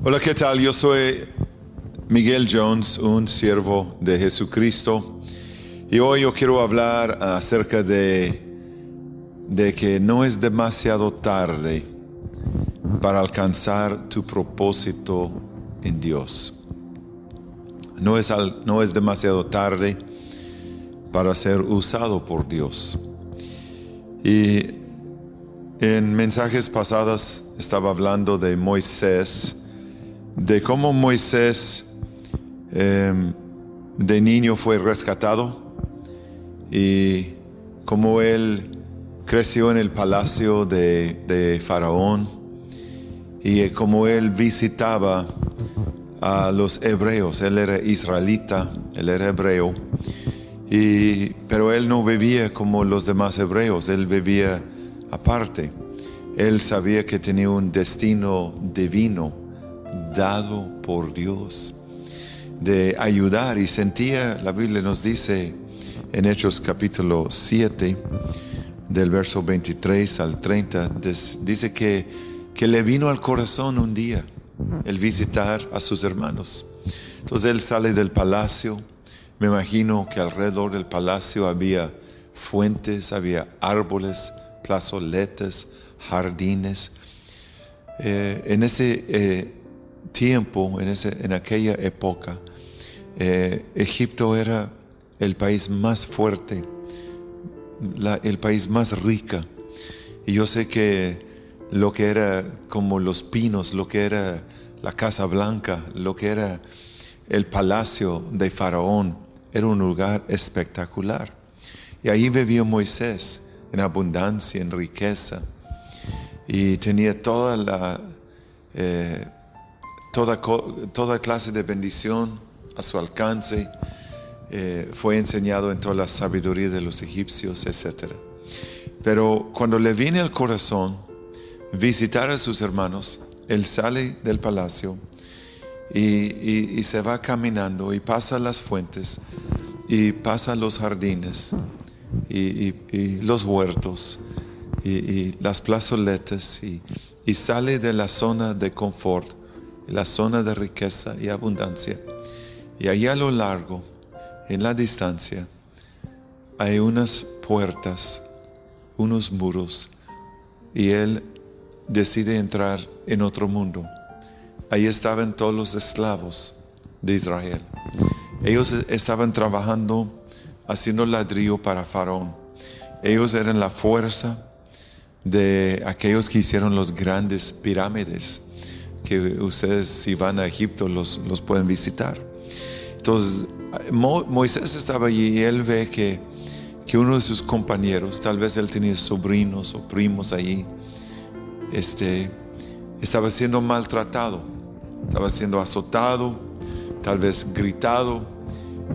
Hola, ¿qué tal? Yo soy Miguel Jones, un siervo de Jesucristo. Y hoy yo quiero hablar acerca de que no es demasiado tarde para alcanzar tu propósito en Dios. No es demasiado tarde para ser usado por Dios. Y en mensajes pasados estaba hablando de Moisés, de cómo Moisés de niño fue rescatado y cómo él creció en el palacio de Faraón y cómo él visitaba a los hebreos. Él era israelita, él era hebreo, pero él no vivía como los demás hebreos, él vivía aparte. Él sabía que tenía un destino divino dado por Dios de ayudar, y sentía, la Biblia nos dice en Hechos capítulo 7 del verso 23 al 30, dice que le vino al corazón un día el visitar a sus hermanos. Entonces él sale del palacio. Me imagino que alrededor del palacio había fuentes, había árboles, plazoletas, jardines. En ese tiempo, en aquella época, Egipto era el país más fuerte, el país más rico. Y yo sé que lo que era como los pinos, lo que era la Casa Blanca, lo que era el palacio de Faraón, era un lugar espectacular. Y ahí vivía Moisés en abundancia, en riqueza, y tenía toda clase de bendición a su alcance. Fue enseñado en toda la sabiduría de los egipcios, etc. Pero cuando le viene al corazón visitar a sus hermanos, él sale del palacio y se va caminando y pasa las fuentes y pasa los jardines y los huertos y las plazoletas y sale de la zona de confort, la zona de riqueza y abundancia. Y allá a lo largo, en la distancia, hay unas puertas, unos muros, y él decide entrar en otro mundo. Ahí estaban todos los esclavos de Israel. Ellos estaban trabajando, haciendo ladrillo para Faraón. Ellos eran la fuerza de aquellos que hicieron los grandes pirámides, que ustedes, si van a Egipto, los pueden visitar. Entonces Moisés estaba allí y él ve que uno de sus compañeros, tal vez él tenía sobrinos o primos allí, estaba siendo maltratado, estaba siendo azotado, tal vez gritado.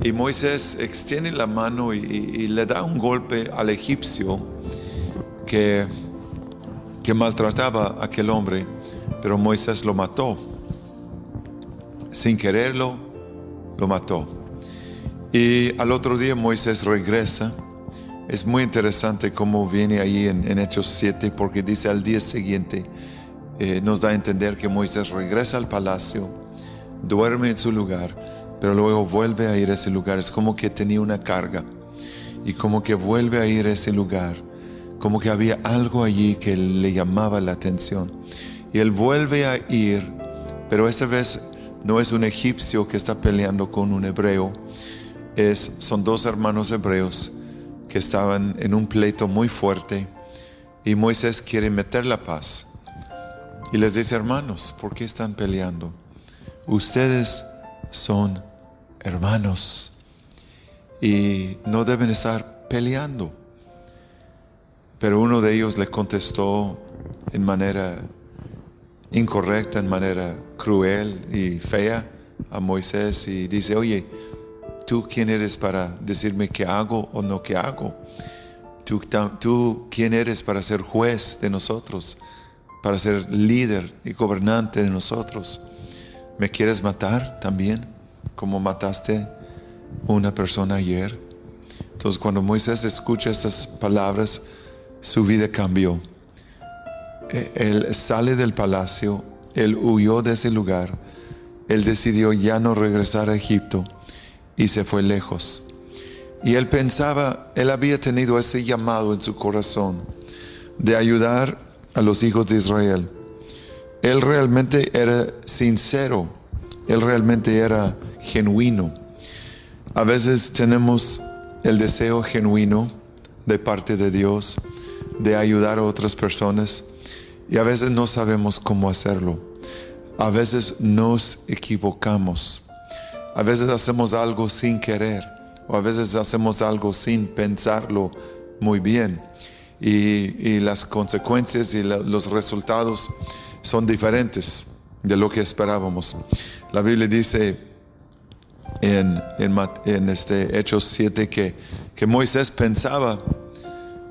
Y Moisés extiende la mano y le da un golpe al egipcio que maltrataba a aquel hombre, pero Moisés lo mató. Sin quererlo, lo mató. Y al otro día Moisés regresa. Es muy interesante cómo viene ahí en Hechos 7, porque dice al día siguiente, nos da a entender que Moisés regresa al palacio, duerme en su lugar, pero luego vuelve a ir a ese lugar. Es como que tenía una carga y como que vuelve a ir a ese lugar, como que había algo allí que le llamaba la atención, y él vuelve a ir, pero esta vez no es un egipcio que está peleando con un hebreo. Son dos hermanos hebreos que estaban en un pleito muy fuerte, y Moisés quiere meter la paz y les dice: hermanos, ¿por qué están peleando? Ustedes son hermanos y no deben estar peleando. Pero uno de ellos le contestó en manera incorrecta, en manera cruel y fea a Moisés, y dice: oye, ¿tú quién eres para decirme qué hago o no qué hago? ¿Tú quién eres para ser juez de nosotros, para ser líder y gobernante de nosotros? ¿Me quieres matar también, como mataste una persona ayer? Entonces, cuando Moisés escucha estas palabras, su vida cambió. Él sale del palacio, él huyó de ese lugar. Él decidió ya no regresar a Egipto y se fue lejos. Y él pensaba, él había tenido ese llamado en su corazón de ayudar a los hijos de Israel. Él realmente era sincero, él realmente era genuino. A veces tenemos el deseo genuino de parte de Dios de ayudar a otras personas y a veces no sabemos cómo hacerlo. A veces nos equivocamos. A veces hacemos algo sin querer o a veces hacemos algo sin pensarlo muy bien y las consecuencias y los resultados son diferentes de lo que esperábamos. La Biblia dice en Hechos 7 que Moisés pensaba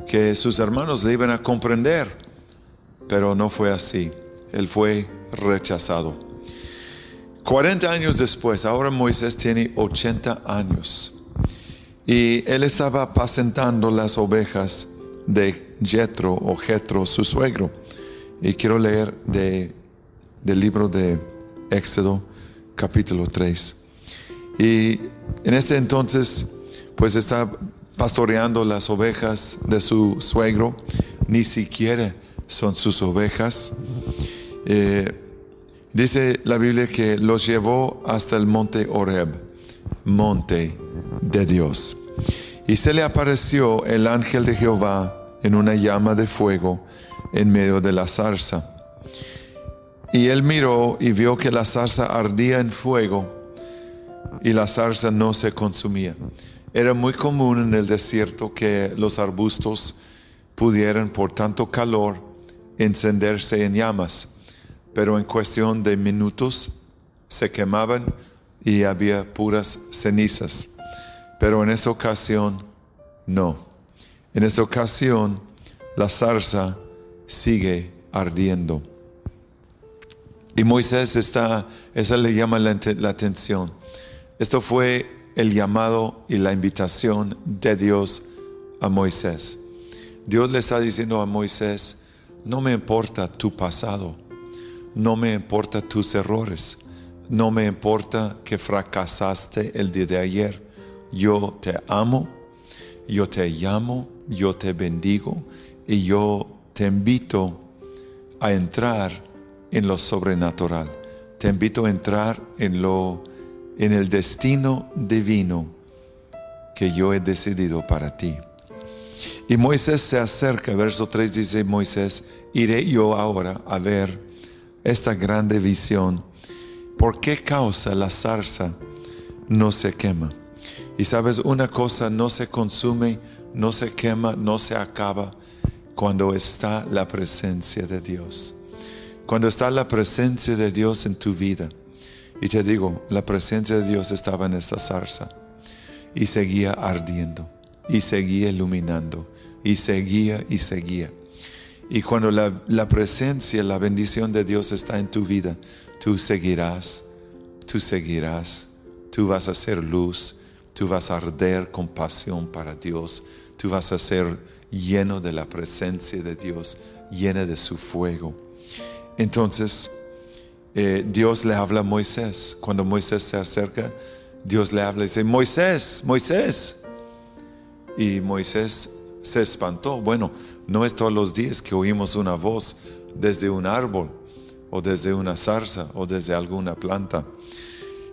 que sus hermanos le iban a comprender, pero no fue así. Él fue rechazado. 40 años después, ahora Moisés tiene 80 años y él estaba apacentando las ovejas de Jetro su suegro. Y quiero leer del libro de Éxodo capítulo 3. Y en este entonces pues está pastoreando las ovejas de su suegro. Ni siquiera son sus ovejas. Dice la Biblia que los llevó hasta el monte Horeb, monte de Dios. Y se le apareció el ángel de Jehová en una llama de fuego en medio de la zarza. Y él miró y vio que la zarza ardía en fuego y la zarza no se consumía. Era muy común en el desierto que los arbustos pudieran por tanto calor encenderse en llamas, pero en cuestión de minutos se quemaban y había puras cenizas. Pero en esta ocasión no. En esta ocasión la zarza sigue ardiendo. Y Moisés esa le llama la atención. Esto fue el llamado y la invitación de Dios a Moisés. Dios le está diciendo a Moisés, no me importa tu pasado, no me importa tus errores, no me importa que fracasaste el día de ayer. Yo te amo, yo te llamo, yo te bendigo y yo te invito a entrar en lo sobrenatural. Te invito a entrar en el destino divino que yo he decidido para ti. Y Moisés se acerca, verso 3 dice Moisés, iré yo ahora a ver esta grande visión. ¿Por qué causa la zarza no se quema? Y sabes, una cosa no se consume, no se quema, no se acaba cuando está la presencia de Dios. Cuando está la presencia de Dios en tu vida. Y te digo, la presencia de Dios estaba en esta zarza y seguía ardiendo y seguía iluminando y seguía y seguía. Y cuando la presencia, la bendición de Dios está en tu vida, tú seguirás, tú vas a ser luz, tú vas a arder con pasión para Dios, tú vas a ser lleno de la presencia de Dios, llena de su fuego. Entonces Dios le habla a Moisés. Cuando Moisés se acerca, Dios le habla y dice, Moisés, Moisés. Y Moisés se espantó. Bueno, no es todos los días que oímos una voz desde un árbol o desde una zarza o desde alguna planta.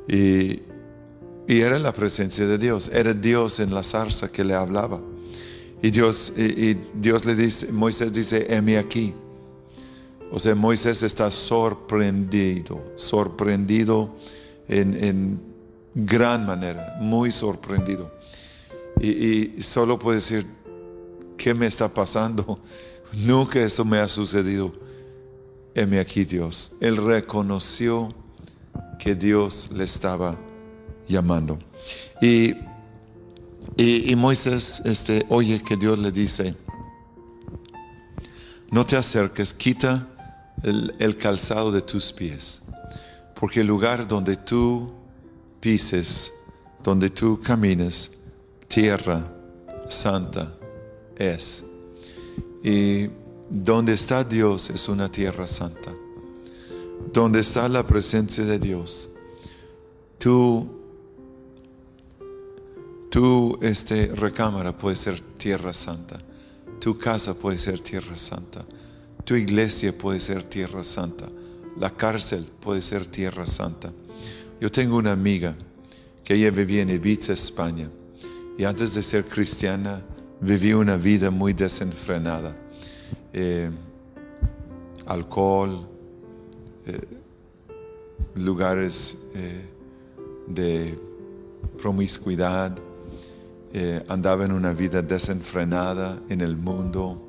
Y era la presencia de Dios. Era Dios en la zarza que le hablaba. Y Dios le dice, Moisés dice, heme aquí. O sea, Moisés está sorprendido en gran manera, muy sorprendido. Y solo puede decir, ¿qué me está pasando? Nunca esto me ha sucedido. Heme aquí, Dios. Él reconoció que Dios le estaba llamando. Y Moisés oye que Dios le dice, no te acerques, quita el calzado de tus pies, porque el lugar donde tú pises, donde tú camines, tierra santa es. Y donde está Dios es una tierra santa. donde está la presencia de Dios, tu recámara puede ser tierra santa, tu casa puede ser tierra santa, tu iglesia puede ser tierra santa, la cárcel puede ser tierra santa. Yo tengo una amiga que ella vivía en Ibiza, España, y antes de ser cristiana vivía una vida muy desenfrenada. Alcohol, lugares de promiscuidad, andaba en una vida desenfrenada en el mundo,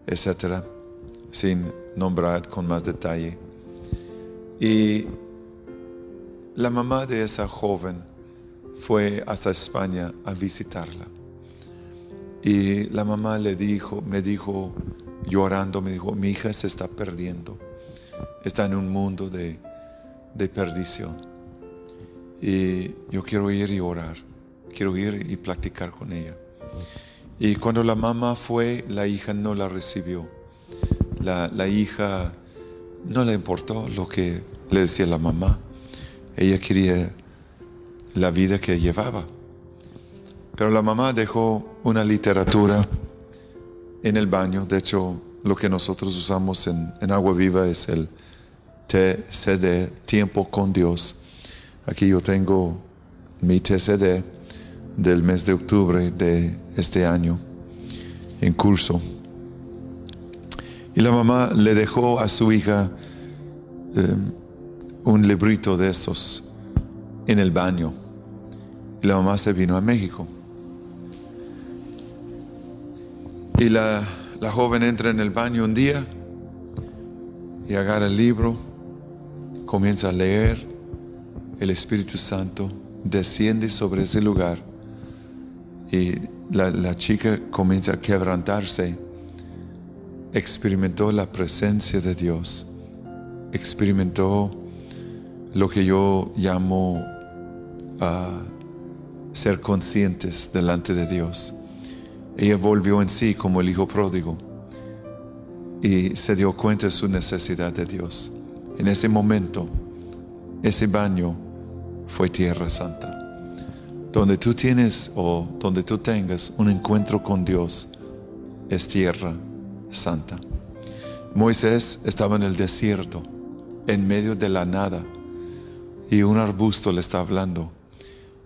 etcétera, sin nombrar con más detalle. Y la mamá de esa joven fue hasta España a visitarla. Y la mamá me dijo, llorando, mi hija se está perdiendo. Está en un mundo de perdición. Y yo quiero ir y orar. Quiero ir y platicar con ella. Y cuando la mamá fue, la hija no la recibió. La hija no le importó lo que le decía la mamá. Ella quería la vida que llevaba. Pero la mamá dejó una literatura en el baño. De hecho, lo que nosotros usamos en Agua Viva es el TCD, Tiempo con Dios. Aquí yo tengo mi TCD del mes de octubre de este año en curso. Y la mamá le dejó a su hija un librito de estos en el baño. Y la mamá se vino a México. Y la joven entra en el baño un día y agarra el libro, comienza a leer. El Espíritu Santo desciende sobre ese lugar y la chica comienza a quebrantarse. Experimentó la presencia de Dios, experimentó lo que yo llamo ser conscientes delante de Dios. Ella volvió en sí como el hijo pródigo y se dio cuenta de su necesidad de Dios. En ese momento, ese baño fue tierra santa. Donde tú tienes o donde tú tengas un encuentro con Dios es tierra santa. Moisés estaba en el desierto, en medio de la nada, y un arbusto le está hablando,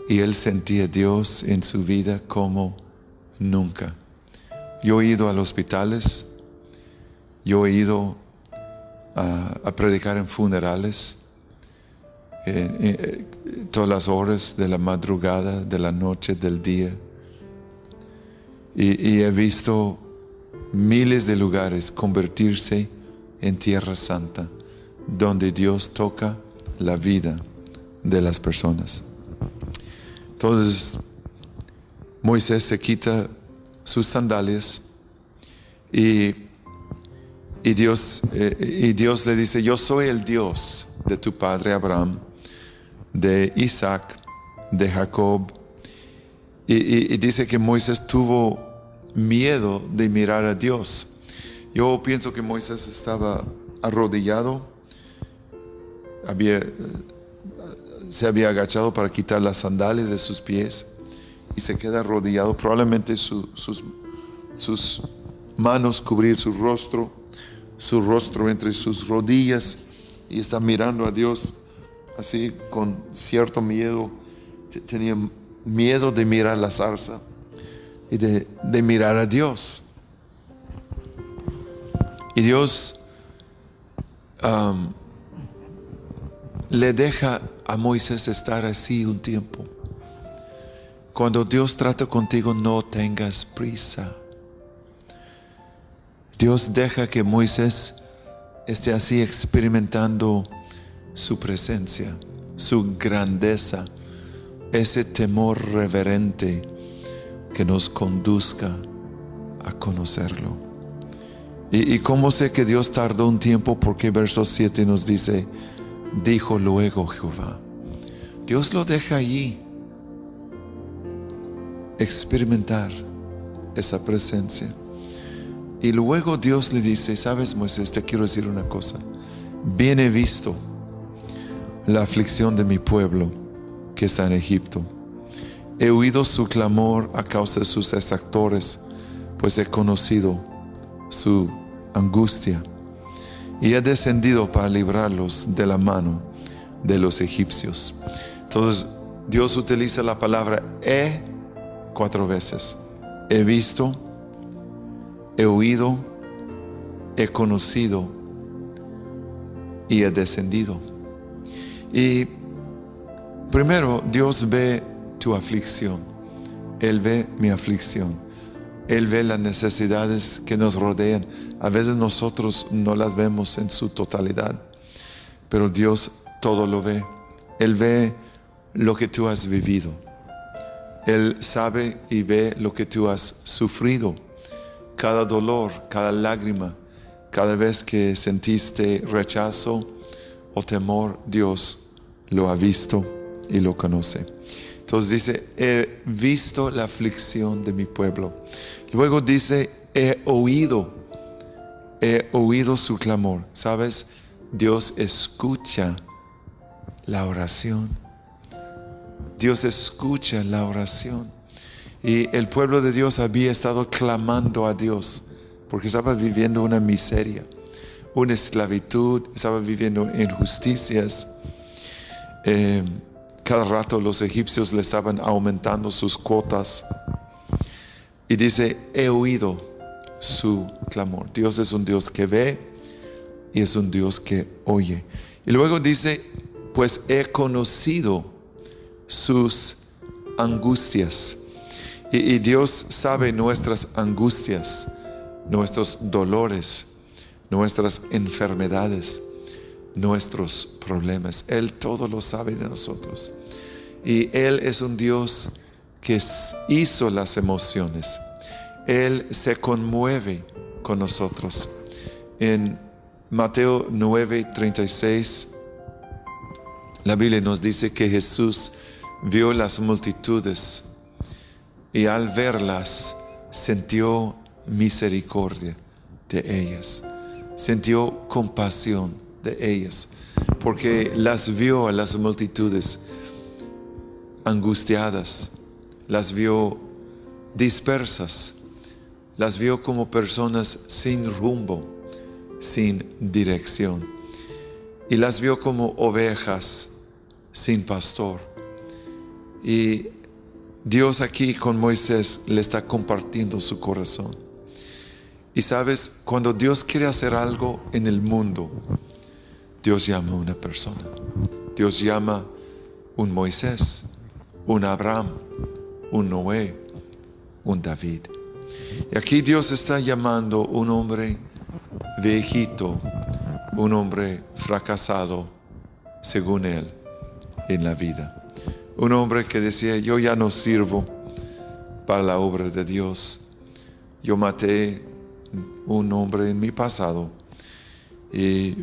y él sentía a Dios en su vida como nunca. Yo he ido a los hospitales, yo he ido a predicar en funerales, todas las horas de la madrugada, de la noche, del día, y he visto miles de lugares convertirse en tierra santa, donde Dios toca la vida de las personas. Entonces Moisés se quita sus sandalias y Dios le dice: yo soy el Dios de tu padre Abraham, de Isaac, de Jacob. Y dice que Moisés tuvo miedo de mirar a Dios. Yo pienso que Moisés estaba arrodillado, se había agachado para quitar las sandalias de sus pies y se queda arrodillado, probablemente sus manos cubrir su rostro entre sus rodillas, y está mirando a Dios así con cierto miedo. Tenía miedo de mirar la zarza y de mirar a Dios. Y Dios le deja a Moisés estar así un tiempo. Cuando Dios trata contigo, no tengas prisa. Dios deja que Moisés esté así experimentando su presencia, su grandeza, ese temor reverente que nos conduzca a conocerlo. ¿Y cómo sé que Dios tardó un tiempo? Porque verso 7 nos dice: dijo luego Jehová. Dios lo deja allí, experimentar esa presencia. Y luego Dios le dice: sabes, Moisés, te quiero decir una cosa. bien he visto la aflicción de mi pueblo que está en Egipto. He oído su clamor a causa de sus exactores, pues he conocido su angustia, y he descendido para librarlos de la mano de los egipcios. Entonces Dios utiliza la palabra he 4 veces. He visto, he oído, he conocido y he descendido. Y primero, Dios ve tu aflicción. Él ve mi aflicción. Él ve las necesidades que nos rodean. A veces nosotros no las vemos en su totalidad, pero Dios todo lo ve. Él ve lo que tú has vivido. Él sabe y ve lo que tú has sufrido. Cada dolor, cada lágrima, cada vez que sentiste rechazo o temor, Dios lo ha visto y lo conoce. Entonces dice, he visto la aflicción de mi pueblo. Luego dice, he oído su clamor. ¿Sabes? Dios escucha la oración. Dios escucha la oración. Y el pueblo de Dios había estado clamando a Dios porque estaba viviendo una miseria, una esclavitud, estaba viviendo injusticias. Cada rato los egipcios le estaban aumentando sus cuotas. Y dice, he oído su clamor. Dios es un Dios que ve y es un Dios que oye. Y luego dice, pues he conocido sus angustias. Y Dios sabe nuestras angustias, nuestros dolores, nuestras enfermedades, nuestros problemas. Él todo lo sabe de nosotros. Y Él es un Dios que hizo las emociones. Él se conmueve con nosotros. En Mateo 9:36, la Biblia nos dice que Jesús vio las multitudes y al verlas sintió misericordia de ellas, sintió compasión de ellas, porque las vio a las multitudes angustiadas, las vio dispersas, las vio como personas sin rumbo, sin dirección, y las vio como ovejas sin pastor. Y Dios aquí con Moisés le está compartiendo su corazón. Y sabes, cuando Dios quiere hacer algo en el mundo, Dios llama a una persona. Dios llama un Moisés, un Abraham, un Noé, un David. Y aquí Dios está llamando un hombre viejito, un hombre fracasado según él en la vida. Un hombre que decía, yo ya no sirvo para la obra de Dios. Yo maté un hombre en mi pasado y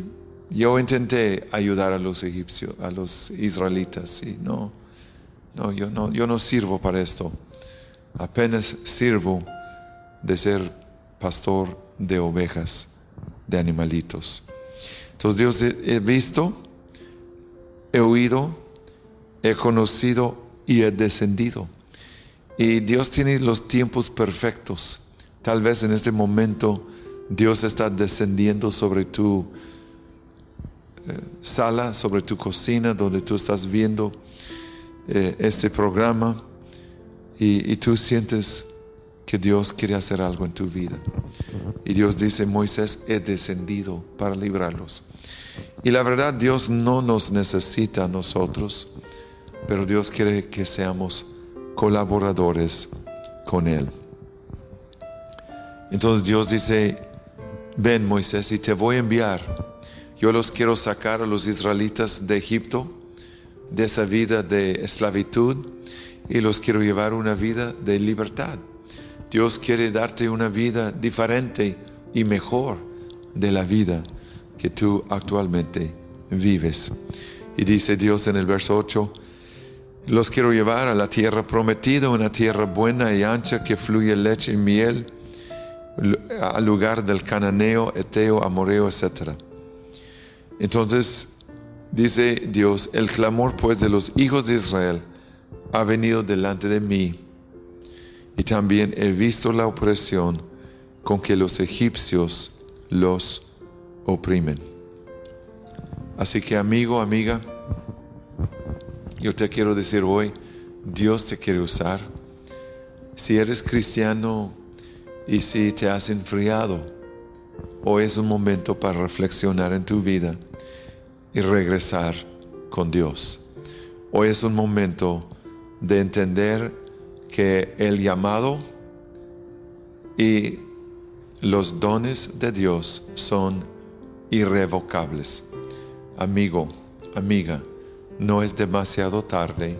yo intenté ayudar a los egipcios, a los israelitas, y yo no sirvo para esto. Apenas sirvo de ser pastor de ovejas, de animalitos. Entonces Dios, he visto, he oído, he conocido y he descendido. Y Dios tiene los tiempos perfectos. Tal vez en este momento Dios está descendiendo sobre tu sala, sobre tu cocina, donde tú estás viendo este programa, y tú sientes que Dios quiere hacer algo en tu vida. Y Dios dice, Moisés, he descendido para librarlos. Y la verdad, Dios no nos necesita a nosotros, pero Dios quiere que seamos colaboradores con Él. Entonces Dios dice, ven Moisés, y te voy a enviar. Yo los quiero sacar a los israelitas de Egipto, de esa vida de esclavitud, y los quiero llevar una vida de libertad. Dios quiere darte una vida diferente y mejor de la vida que tú actualmente vives. Y dice Dios en el verso 8, los quiero llevar a la tierra prometida, una tierra buena y ancha que fluye leche y miel, al lugar del cananeo, eteo, amoreo, etc. Entonces dice Dios: el clamor pues de los hijos de Israel ha venido delante de mí, y también he visto la opresión con que los egipcios los oprimen. Así que, amigo, amiga, yo te quiero decir hoy, Dios te quiere usar. Si eres cristiano y si te has enfriado, hoy es un momento para reflexionar en tu vida y regresar con Dios. Hoy es un momento de entender que el llamado y los dones de Dios son irrevocables. Amigo, amiga, no es demasiado tarde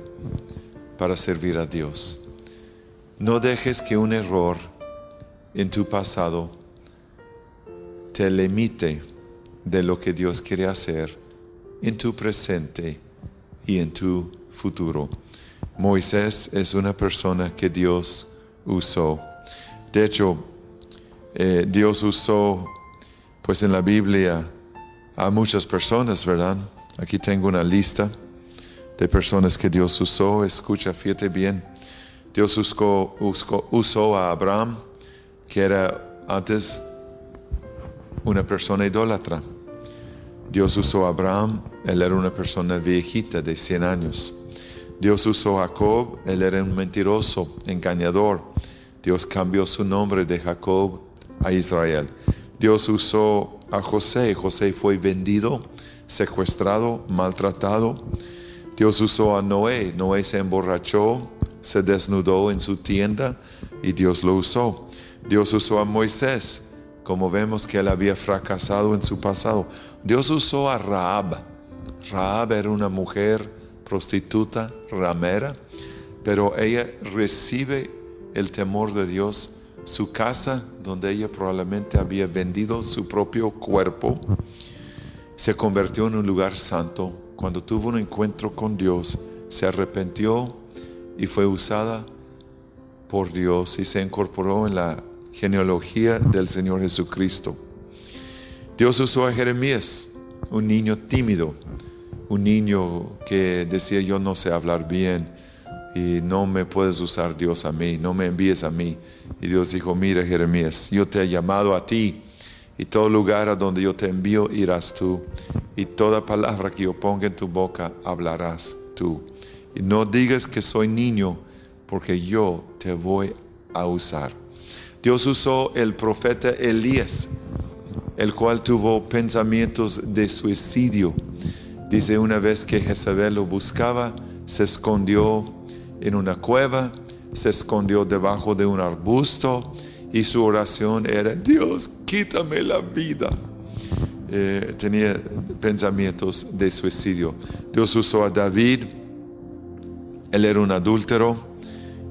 para servir a Dios. No dejes que un error en tu pasado te limite de lo que Dios quiere hacer en tu presente y en tu futuro. Moisés es una persona que Dios usó. De hecho, Dios usó, pues en la Biblia, a muchas personas, ¿verdad? Aquí tengo una lista de personas que Dios usó. Escucha, fíjate bien. Dios usó a Abraham, que era antes una persona idólatra. Dios usó a Abraham, él era una persona viejita de 100 años. Dios usó a Jacob, él era un mentiroso, engañador. Dios cambió su nombre de Jacob a Israel. Dios usó a José. José fue vendido, secuestrado, maltratado. Dios usó a Noé. Noé se emborrachó, se desnudó en su tienda y Dios lo usó. Dios usó a Moisés. Como vemos que él había fracasado en su pasado. Dios usó a Rahab. Rahab era una mujer prostituta, ramera, pero ella recibe el temor de Dios. Su casa, donde ella probablemente había vendido su propio cuerpo, se convirtió en un lugar santo. Cuando tuvo un encuentro con Dios, se arrepintió y fue usada por Dios y se incorporó en la genealogía del Señor Jesucristo. Dios usó a Jeremías, un niño tímido, un niño que decía: yo no sé hablar bien y no me puedes usar, Dios, a mí, no me envíes a mí. Y Dios dijo: mira, Jeremías, yo te he llamado a ti, y todo lugar a donde yo te envío irás tú, y toda palabra que yo ponga en tu boca hablarás tú. Y no digas que soy niño, porque yo te voy a usar. Dios usó el profeta Elías, el cual tuvo pensamientos de suicidio. Dice: una vez que Jezabel lo buscaba, se escondió en una cueva, se escondió debajo de un arbusto, y su oración era: Dios, quítame la vida. Tenía pensamientos de suicidio. Dios usó a David. Él era un adúltero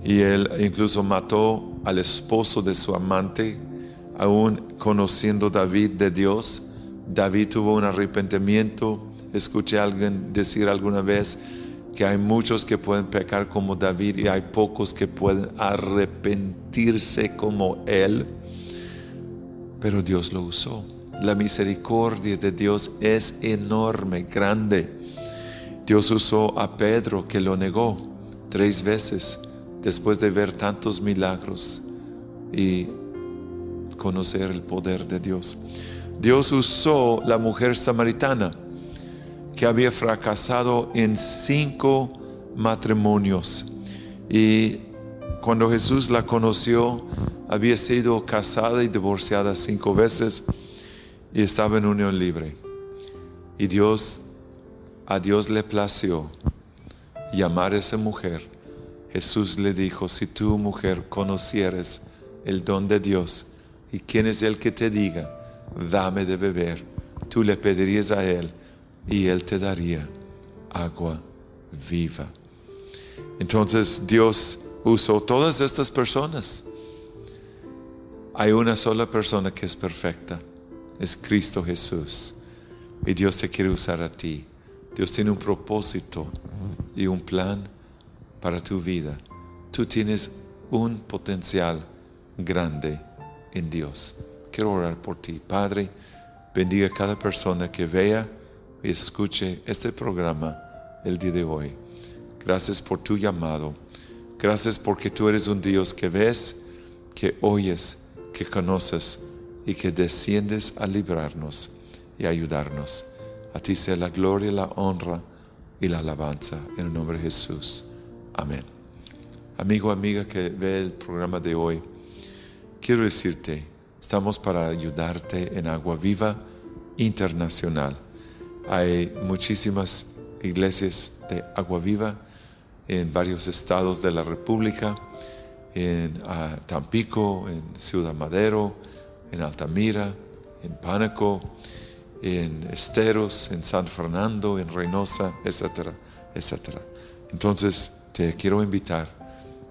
y él incluso mató al esposo de su amante. Aún conociendo David de Dios, David tuvo un arrepentimiento. Escuché a alguien decir alguna vez que hay muchos que pueden pecar como David y hay pocos que pueden arrepentirse como él. Pero Dios lo usó. La misericordia de Dios es enorme, grande. Dios usó a Pedro, que lo negó 3 veces después de ver tantos milagros y conocer el poder de Dios. Dios usó la mujer samaritana, que había fracasado en 5 matrimonios, y cuando Jesús la conoció, había sido casada y divorciada 5 veces y estaba en unión libre. Y a Dios le plació llamar a esa mujer. Jesús le dijo: si tú, mujer, conocieres el don de Dios, y quién es el que te diga: dame de beber, tú le pedirías a él y él te daría agua viva. Entonces Dios usó todas estas personas. Hay una sola persona que es perfecta, es Cristo Jesús, y Dios te quiere usar a ti. Dios tiene un propósito y un plan para tu vida. Tú tienes un potencial grande en Dios. Quiero orar por ti. Padre, bendiga a cada persona que vea y escuche este programa el día de hoy. Gracias por tu llamado. Gracias porque tú eres un Dios que ves, que oyes, que conoces y que desciendes a librarnos y ayudarnos. A ti sea la gloria, la honra y la alabanza en el nombre de Jesús. Amén. Amigo, amiga que ve el programa de hoy, quiero decirte, estamos para ayudarte en Agua Viva Internacional. Hay muchísimas iglesias de Agua Viva en varios estados de la República, en Tampico, en Ciudad Madero, en Altamira, en Pánuco, en Esteros, en San Fernando, en Reynosa, etcétera, etcétera. Entonces te quiero invitar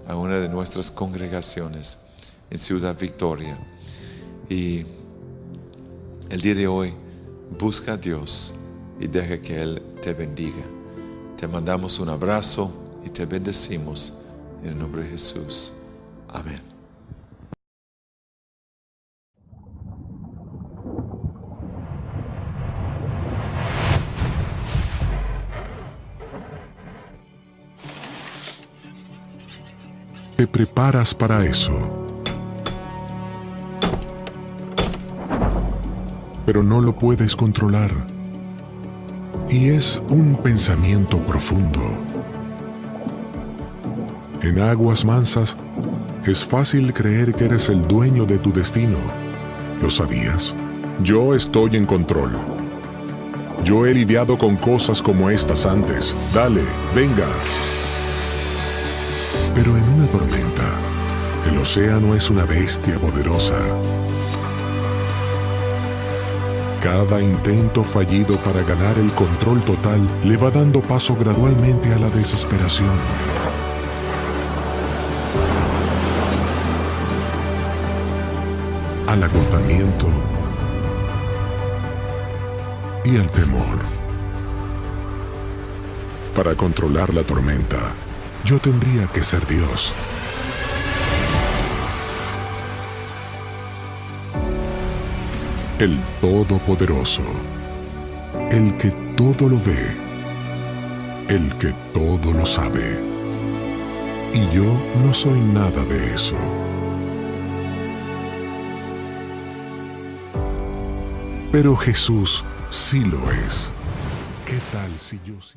a una de nuestras congregaciones en Ciudad Victoria. Y el día de hoy busca a Dios y deja que Él te bendiga. Te mandamos un abrazo y te bendecimos en el nombre de Jesús. Amén. Te preparas para eso. Pero no lo puedes controlar. Y es un pensamiento profundo. En aguas mansas, es fácil creer que eres el dueño de tu destino. ¿Lo sabías? Yo estoy en control. Yo he lidiado con cosas como estas antes. Dale, venga. Pero en una tormenta, el océano es una bestia poderosa. Cada intento fallido para ganar el control total le va dando paso gradualmente a la desesperación. Al agotamiento y al temor. Para controlar la tormenta, yo tendría que ser Dios. El Todopoderoso, el que todo lo ve, el que todo lo sabe. Y yo no soy nada de eso. Pero Jesús sí lo es. ¿Qué tal si yo sí?